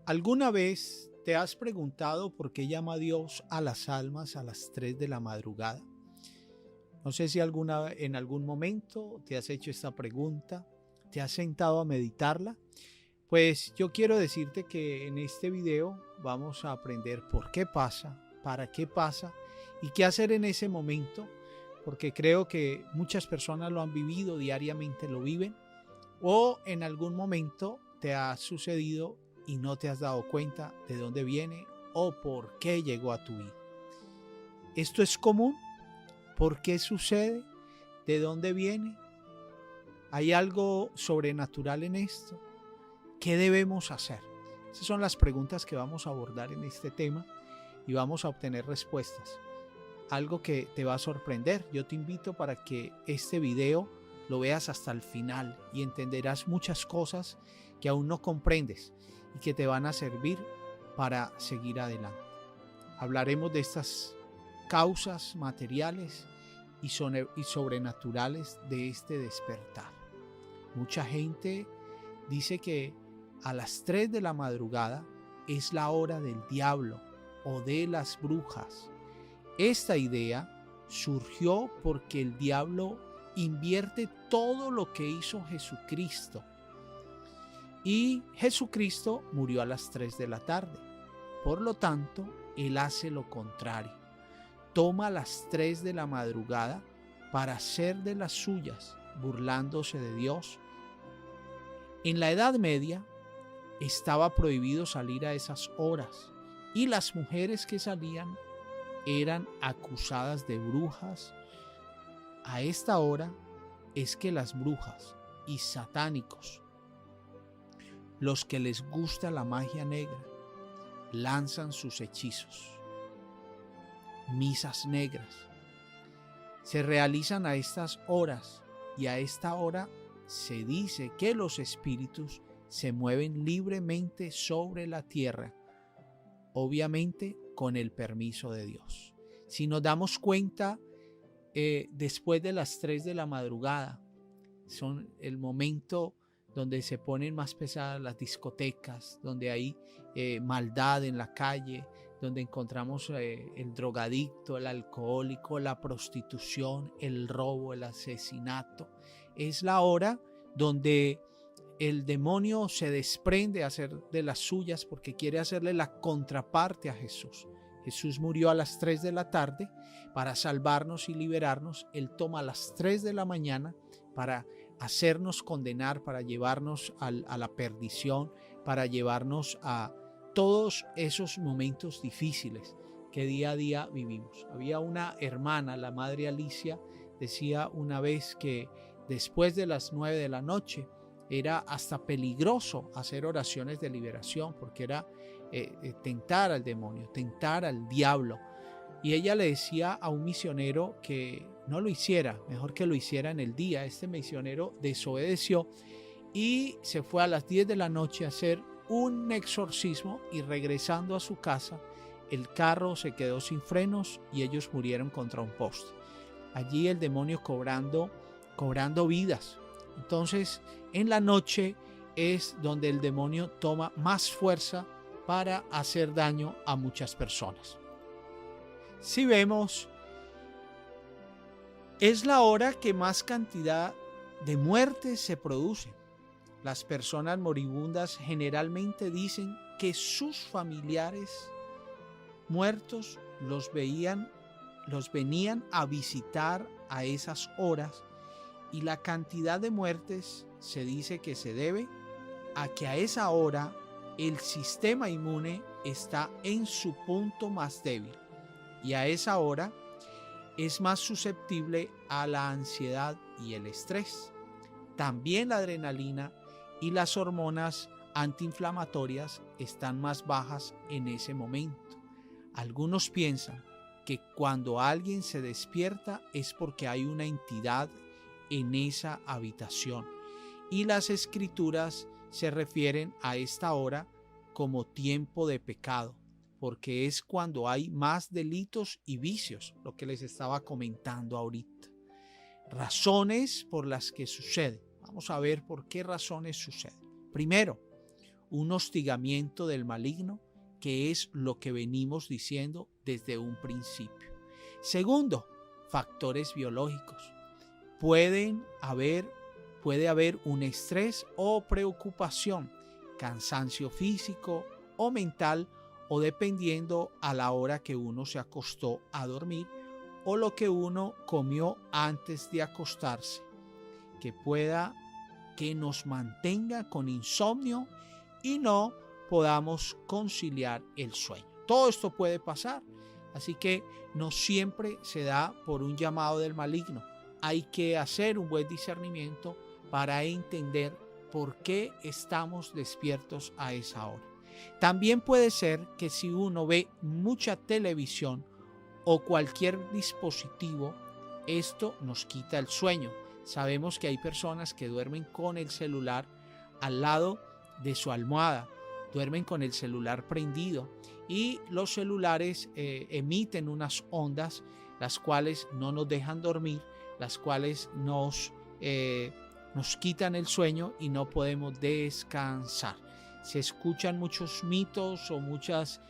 ¿Alguna vez te has preguntado por qué llama Dios a las almas a las 3 de la madrugada? No sé si en algún momento te has hecho esta pregunta, te has sentado a meditarla. Pues yo quiero decirte que en este video vamos a aprender por qué pasa, para qué pasa y qué hacer en ese momento, porque creo que muchas personas lo han vivido, diariamente lo viven, o en algún momento te ha sucedido y no te has dado cuenta de dónde viene o por qué llegó a tu vida. ¿Esto es común? ¿Por qué sucede? ¿De dónde viene? ¿Hay algo sobrenatural en esto? ¿Qué debemos hacer? Esas son las preguntas que vamos a abordar en este tema y vamos a obtener respuestas. Algo que te va a sorprender. Yo te invito para que este video lo veas hasta el final y entenderás muchas cosas que aún no comprendes y que te van a servir para seguir adelante. Hablaremos de estas causas materiales y sobrenaturales de este despertar. Mucha gente dice que a las 3 de la madrugada es la hora del diablo o de las brujas. Esta idea surgió porque el diablo invierte todo lo que hizo Jesucristo. Y Jesucristo murió a las 3 de la tarde. Por lo tanto, Él hace lo contrario. Toma las 3 de la madrugada para hacer de las suyas, burlándose de Dios. En la Edad Media estaba prohibido salir a esas horas y las mujeres que salían eran acusadas de brujas. A esta hora es que las brujas y satánicos, los que les gusta la magia negra, lanzan sus hechizos. Misas negras se realizan a estas horas y a esta hora se dice que los espíritus se mueven libremente sobre la tierra, obviamente con el permiso de Dios. Si nos damos cuenta, después de las 3 de la madrugada, son el momento donde se ponen más pesadas las discotecas, donde hay maldad en la calle, donde encontramos el drogadicto, el alcohólico, la prostitución, el robo, el asesinato. Es la hora donde el demonio se desprende a hacer de las suyas porque quiere hacerle la contraparte a Jesús. Jesús murió a las 3 de la tarde para salvarnos y liberarnos. Él toma a las 3 de la mañana para hacernos condenar, para llevarnos a la perdición, para llevarnos a todos esos momentos difíciles que día a día vivimos. Había una hermana, la madre Alicia, decía una vez que después de las 9 de la noche era hasta peligroso hacer oraciones de liberación porque era tentar al demonio, tentar al diablo. Y ella le decía a un misionero que no lo hiciera, mejor que lo hiciera en el día. Este misionero desobedeció y se fue a las 10 de la noche a hacer un exorcismo y regresando a su casa, el carro se quedó sin frenos y ellos murieron contra un poste. Allí el demonio cobrando vidas. Entonces, en la noche es donde el demonio toma más fuerza para hacer daño a muchas personas. Si vemos, es la hora que más cantidad de muertes se produce. Las personas moribundas generalmente dicen que sus familiares muertos los venían a visitar a esas horas y la cantidad de muertes se dice que se debe a que a esa hora el sistema inmune está en su punto más débil y a esa hora es más susceptible a la ansiedad y el estrés. También la adrenalina y las hormonas antiinflamatorias están más bajas en ese momento. Algunos piensan que cuando alguien se despierta es porque hay una entidad en esa habitación y las escrituras se refieren a esta hora como tiempo de pecado, porque es cuando hay más delitos y vicios, lo que les estaba comentando ahorita. Razones por las que sucede. Vamos a ver por qué razones sucede. Primero, un hostigamiento del maligno, que es lo que venimos diciendo desde un principio. Segundo, factores biológicos. Puede haber un estrés o preocupación, cansancio físico o mental, o dependiendo a la hora que uno se acostó a dormir o lo que uno comió antes de acostarse, que nos mantenga con insomnio y no podamos conciliar el sueño. Todo esto puede pasar, así que no siempre se da por un llamado del maligno. Hay que hacer un buen discernimiento para entender por qué estamos despiertos a esa hora. También puede ser que si uno ve mucha televisión o cualquier dispositivo, esto nos quita el sueño. Sabemos que hay personas que duermen con el celular al lado de su almohada, duermen con el celular prendido, y los celulares emiten unas ondas las cuales no nos dejan dormir, las cuales nos quitan el sueño y no podemos descansar. Se escuchan muchos mitos o muchas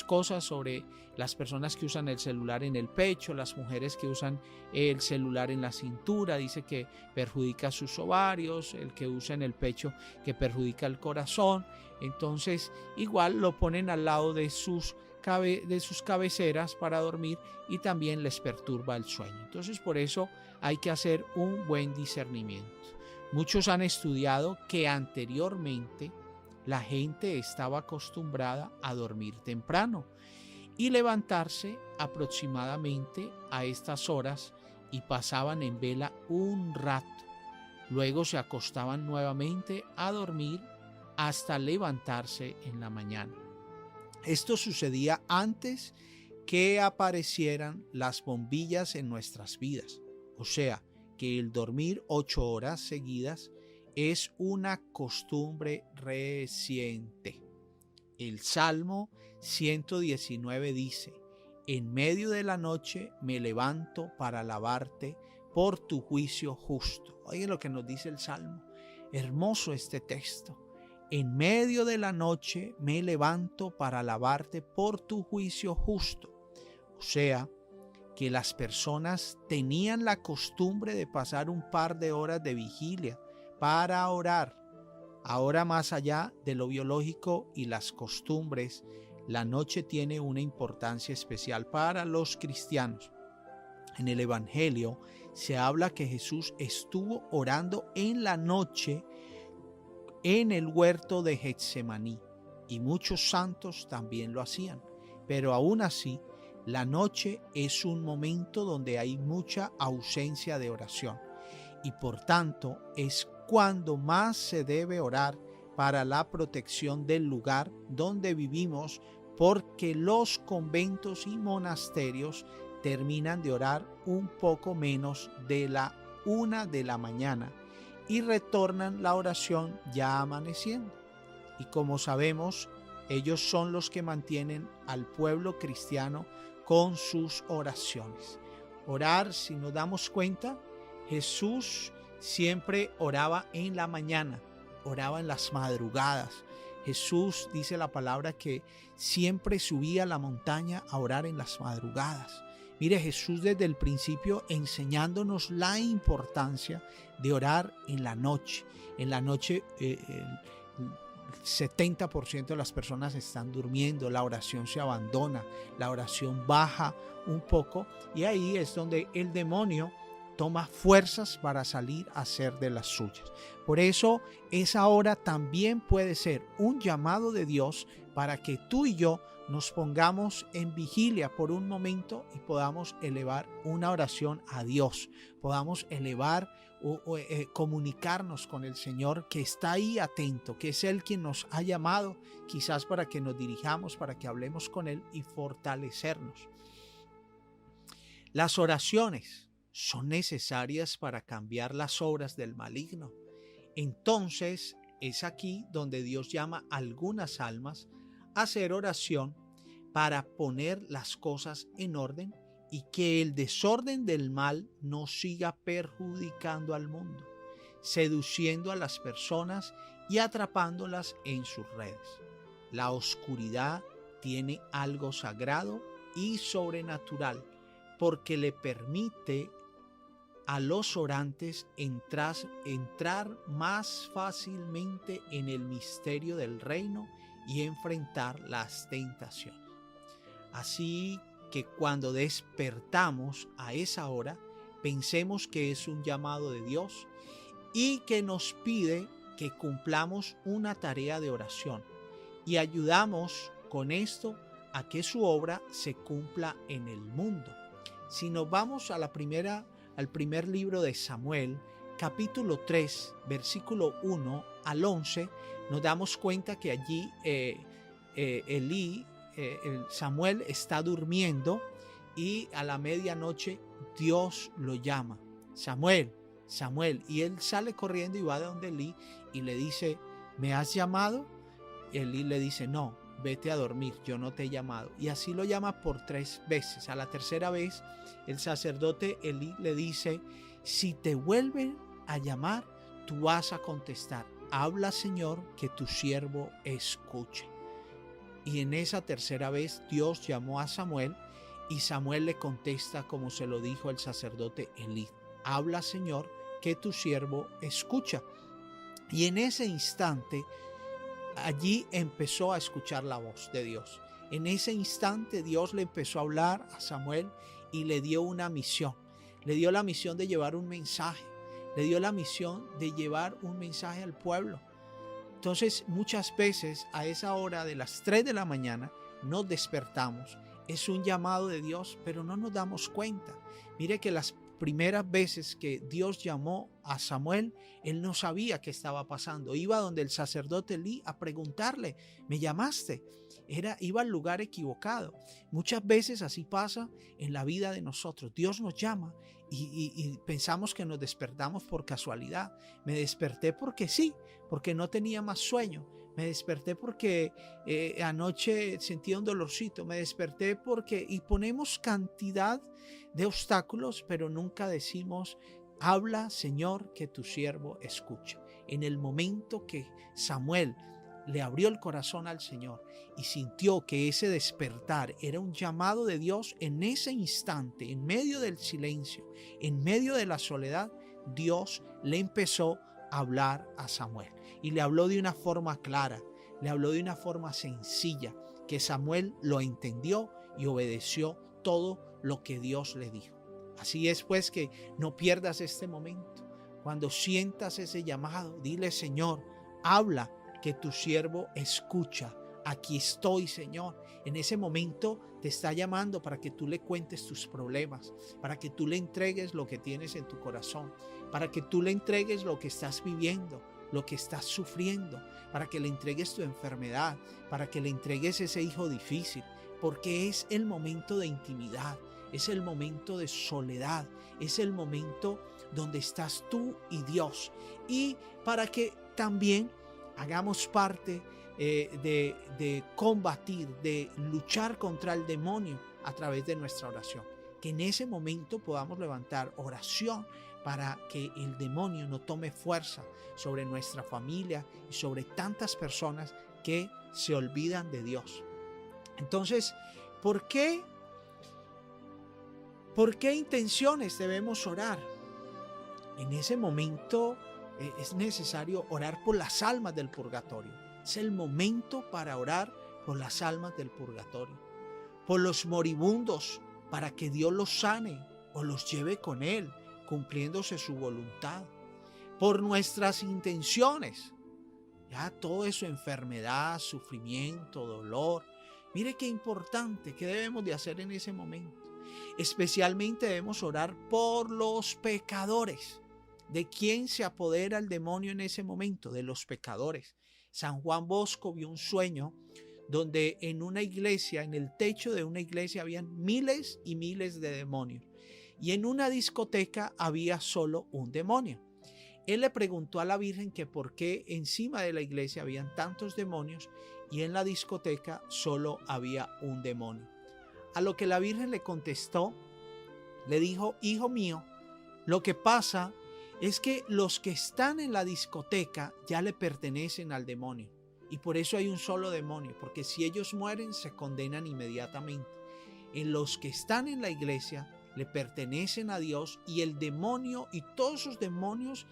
cosas sobre las personas que usan el celular en el pecho, las mujeres que usan el celular en la cintura, dice que perjudica sus ovarios, el que usa en el pecho que perjudica el corazón. Entonces igual lo ponen al lado de sus cabeceras para dormir y también les perturba el sueño. Entonces por eso hay que hacer un buen discernimiento. Muchos han estudiado que anteriormente la gente estaba acostumbrada a dormir temprano y levantarse aproximadamente a estas horas y pasaban en vela un rato. Luego se acostaban nuevamente a dormir hasta levantarse en la mañana. Esto sucedía antes que aparecieran las bombillas en nuestras vidas. O sea, que el dormir 8 horas seguidas es una costumbre reciente. El Salmo 119 dice: en medio de la noche me levanto para alabarte por tu juicio justo. Oigan lo que nos dice el Salmo. Hermoso este texto. En medio de la noche me levanto para alabarte por tu juicio justo. O sea, que las personas tenían la costumbre de pasar un par de horas de vigilia para orar. Ahora, más allá de lo biológico y las costumbres, la noche tiene una importancia especial para los cristianos. En el Evangelio se habla que Jesús estuvo orando en la noche en el huerto de Getsemaní, y muchos santos también lo hacían. Pero aún así, la noche es un momento donde hay mucha ausencia de oración, y por tanto es cuando más se debe orar para la protección del lugar donde vivimos, porque los conventos y monasterios terminan de orar un poco menos de la 1 de la mañana y retornan la oración ya amaneciendo. Y como sabemos, ellos son los que mantienen al pueblo cristiano con sus oraciones. Orar, si nos damos cuenta, Jesús siempre oraba en la mañana, oraba en las madrugadas. Jesús, dice la palabra, que siempre subía a la montaña a orar en las madrugadas. Mire, Jesús desde el principio enseñándonos la importancia de orar en la noche. En la noche el 70% de las personas están durmiendo, la oración se abandona, la oración baja un poco, y ahí es donde el demonio toma fuerzas para salir a hacer de las suyas. Por eso esa hora también puede ser un llamado de Dios para que tú y yo nos pongamos en vigilia por un momento y podamos elevar una oración a Dios, podamos elevar comunicarnos con el Señor, que está ahí atento, que es Él quien nos ha llamado, quizás para que nos dirijamos, para que hablemos con Él y fortalecernos. Las oraciones son necesarias para cambiar las obras del maligno. Entonces es aquí donde Dios llama a algunas almas a hacer oración para poner las cosas en orden y que el desorden del mal no siga perjudicando al mundo, seduciendo a las personas y atrapándolas en sus redes. La oscuridad tiene algo sagrado y sobrenatural porque le permite a los orantes entrar más fácilmente en el misterio del reino y enfrentar las tentaciones. Así que cuando despertamos a esa hora, pensemos que es un llamado de Dios y que nos pide que cumplamos una tarea de oración y ayudamos con esto a que su obra se cumpla en el mundo. Si nos vamos a al primer libro de Samuel, capítulo 3, versículo 1 al 11, nos damos cuenta que allí Samuel está durmiendo y a la medianoche Dios lo llama: Samuel, Samuel. Y él sale corriendo y va de donde Elí y le dice: ¿me has llamado? Y Elí le dice: no, vete a dormir, yo no te he llamado. Y así lo llama por 3 veces. A la tercera vez, el sacerdote Elí le dice: si te vuelven a llamar, tú vas a contestar: habla, Señor, que tu siervo escuche. Y en esa tercera vez Dios llamó a Samuel y Samuel le contesta como se lo dijo el sacerdote Elí: habla, Señor, que tu siervo escucha. Y en ese instante allí empezó a escuchar la voz de Dios. En ese instante Dios le empezó a hablar a Samuel y le dio una misión. Le dio la misión de llevar un mensaje. Le dio la misión de llevar un mensaje al pueblo. Entonces, muchas veces a esa hora de las 3 de la mañana nos despertamos. Es un llamado de Dios, pero no nos damos cuenta. Mire que las primeras veces que Dios llamó a Samuel, él no sabía qué estaba pasando. Iba donde el sacerdote Elí a preguntarle: ¿me llamaste? Iba al lugar equivocado. Muchas veces así pasa en la vida de nosotros. Dios nos llama y pensamos que nos despertamos por casualidad. Me desperté porque sí, porque no tenía más sueño. Me desperté porque anoche sentía un dolorcito. Me desperté porque... Y ponemos cantidad de obstáculos, pero nunca decimos: habla, Señor, que tu siervo escucha. En el momento que Samuel le abrió el corazón al Señor y sintió que ese despertar era un llamado de Dios, en ese instante, en medio del silencio, en medio de la soledad, Dios le empezó a hablar a Samuel. Y le habló de una forma clara, le habló de una forma sencilla, que Samuel lo entendió y obedeció todo lo que Dios le dijo. Así es pues que no pierdas este momento. Cuando sientas ese llamado, dile: Señor, habla, que tu siervo escucha. Aquí estoy, Señor. En ese momento te está llamando para que tú le cuentes tus problemas, para que tú le entregues lo que tienes en tu corazón, para que tú le entregues lo que estás viviendo, lo que estás sufriendo, para que le entregues tu enfermedad, para que le entregues ese hijo difícil, porque es el momento de intimidad, es el momento de soledad, es el momento donde estás tú y Dios. Y para que también hagamos parte de combatir, de luchar contra el demonio a través de nuestra oración. Que en ese momento podamos levantar oración para que el demonio no tome fuerza sobre nuestra familia y sobre tantas personas que se olvidan de Dios. Entonces, ¿por qué intenciones debemos orar? En ese momento es necesario orar por las almas del purgatorio. Es el momento para orar por las almas del purgatorio. Por los moribundos, para que Dios los sane o los lleve con Él, cumpliéndose su voluntad. Por nuestras intenciones. Ya todo eso, enfermedad, sufrimiento, dolor. Mire qué importante, qué debemos de hacer en ese momento. Especialmente debemos orar por los pecadores. ¿De quién se apodera el demonio en ese momento? De los pecadores. San Juan Bosco vio un sueño donde en una iglesia, en el techo de una iglesia, habían miles y miles de demonios. Y en una discoteca había solo un demonio. Él le preguntó a la Virgen que por qué encima de la iglesia habían tantos demonios y en la discoteca solo había un demonio. A lo que la Virgen le contestó, le dijo: hijo mío, lo que pasa es que los que están en la discoteca ya le pertenecen al demonio. Y por eso hay un solo demonio, porque si ellos mueren se condenan inmediatamente. En los que están en la iglesia le pertenecen a Dios, y el demonio y todos esos demonios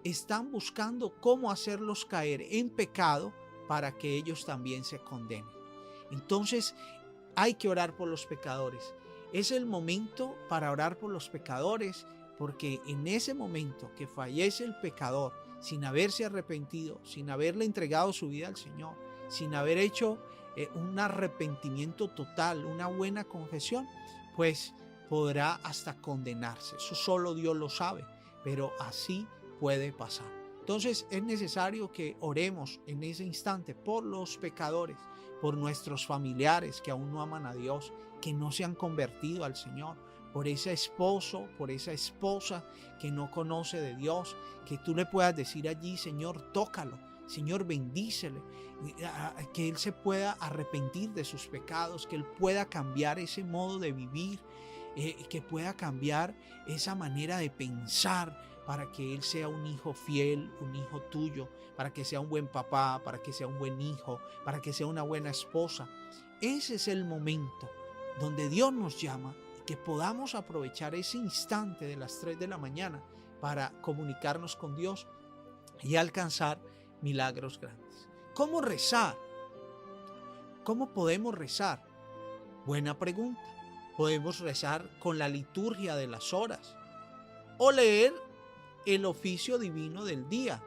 están buscando cómo hacerlos caer en pecado para que ellos también se condenen. Entonces hay que orar por los pecadores. Es el momento para orar por los pecadores, porque en ese momento que fallece el pecador sin haberse arrepentido, sin haberle entregado su vida al Señor, sin haber hecho un arrepentimiento total, una buena confesión, pues podrá hasta condenarse. Eso solo Dios lo sabe, pero así puede pasar. Entonces es necesario que oremos en ese instante por los pecadores, por nuestros familiares que aún no aman a Dios, que no se han convertido al Señor, por ese esposo, por esa esposa que no conoce de Dios, que tú le puedas decir allí: Señor, tócalo, Señor, bendícele, que él se pueda arrepentir de sus pecados, que él pueda cambiar ese modo de vivir, que pueda cambiar esa manera de pensar, para que él sea un hijo fiel, un hijo tuyo, para que sea un buen papá, para que sea un buen hijo, para que sea una buena esposa. Ese es el momento donde Dios nos llama, que podamos aprovechar ese instante de las 3 de la mañana para comunicarnos con Dios y alcanzar milagros grandes. ¿Cómo rezar? ¿Cómo podemos rezar? Buena pregunta. Podemos rezar con la liturgia de las horas o leer el oficio divino del día,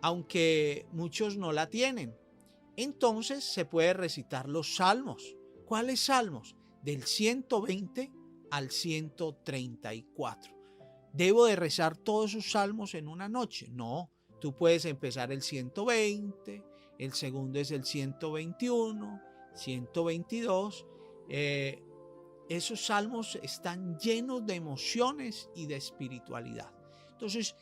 aunque muchos no la tienen. Entonces se puede recitar los salmos. ¿Cuáles salmos? Del 120 al 134. ¿Debo de rezar todos esos salmos en una noche? No, tú puedes empezar el 120, el segundo es el 121, 122. Esos salmos están llenos de emociones y de espiritualidad. Entonces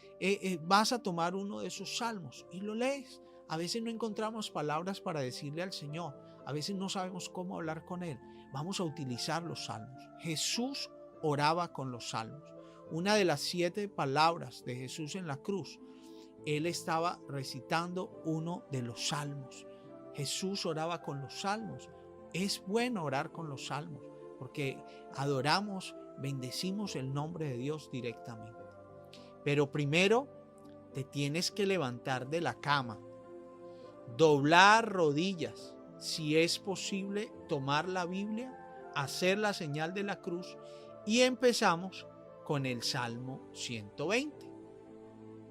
vas a tomar uno de esos salmos y lo lees. A veces no encontramos palabras para decirle al Señor. A veces no sabemos cómo hablar con Él. Vamos a utilizar los salmos. Jesús oraba con los salmos. Una de las 7 palabras de Jesús en la cruz, Él estaba recitando uno de los salmos. Jesús oraba con los salmos. Es bueno orar con los salmos porque adoramos, bendecimos el nombre de Dios directamente. Pero primero te tienes que levantar de la cama, doblar rodillas, si es posible tomar la Biblia, hacer la señal de la cruz y empezamos con el Salmo 120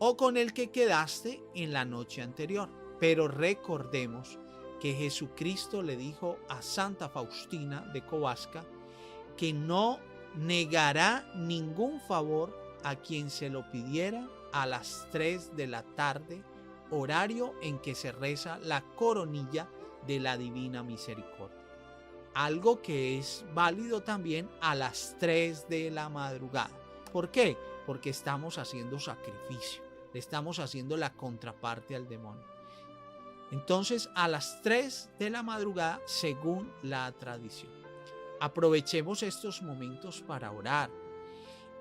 o con el que quedaste en la noche anterior. Pero recordemos que Jesucristo le dijo a Santa Faustina de Kowalska que no negará ningún favor a quien se lo pidiera a las 3 de la tarde, horario en que se reza la coronilla de la Divina Misericordia. Algo que es válido también a las 3 de la madrugada. ¿Por qué? Porque estamos haciendo sacrificio, le estamos haciendo la contraparte al demonio. Entonces, a las 3 de la madrugada, según la tradición. Aprovechemos estos momentos para orar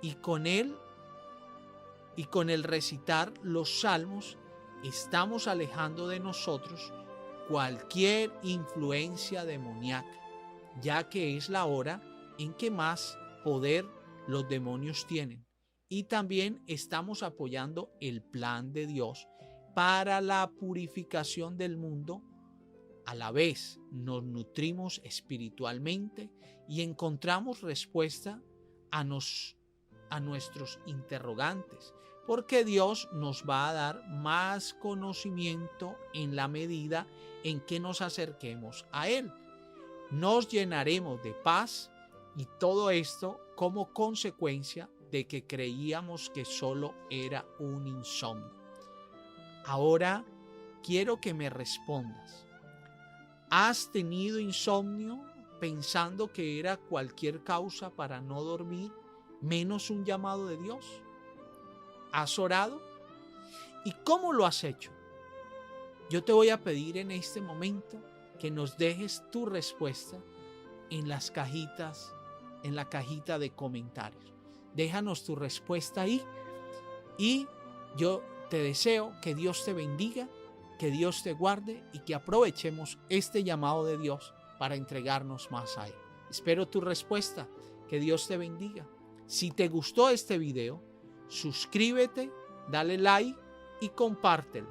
y con el recitar los salmos estamos alejando de nosotros cualquier influencia demoníaca, ya que es la hora en que más poder los demonios tienen. Y también estamos apoyando el plan de Dios para la purificación del mundo. A la vez nos nutrimos espiritualmente y encontramos respuesta a nuestros interrogantes, porque Dios nos va a dar más conocimiento en la medida en que nos acerquemos a Él. Nos llenaremos de paz y todo esto como consecuencia de que creíamos que solo era un insomnio. Ahora quiero que me respondas. ¿Has tenido insomnio pensando que era cualquier causa para no dormir, menos un llamado de Dios? ¿Has orado? ¿Y cómo lo has hecho? Yo te voy a pedir en este momento que nos dejes tu respuesta en la cajita de comentarios. Déjanos tu respuesta ahí Y yo te deseo que Dios te bendiga, que Dios te guarde y que aprovechemos este llamado de Dios para entregarnos más a Él. Espero tu respuesta. Que Dios te bendiga. Si te gustó este video, suscríbete, dale like y compártelo.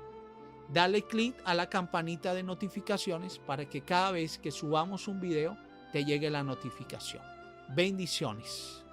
Dale clic a la campanita de notificaciones para que cada vez que subamos un video te llegue la notificación. Bendiciones.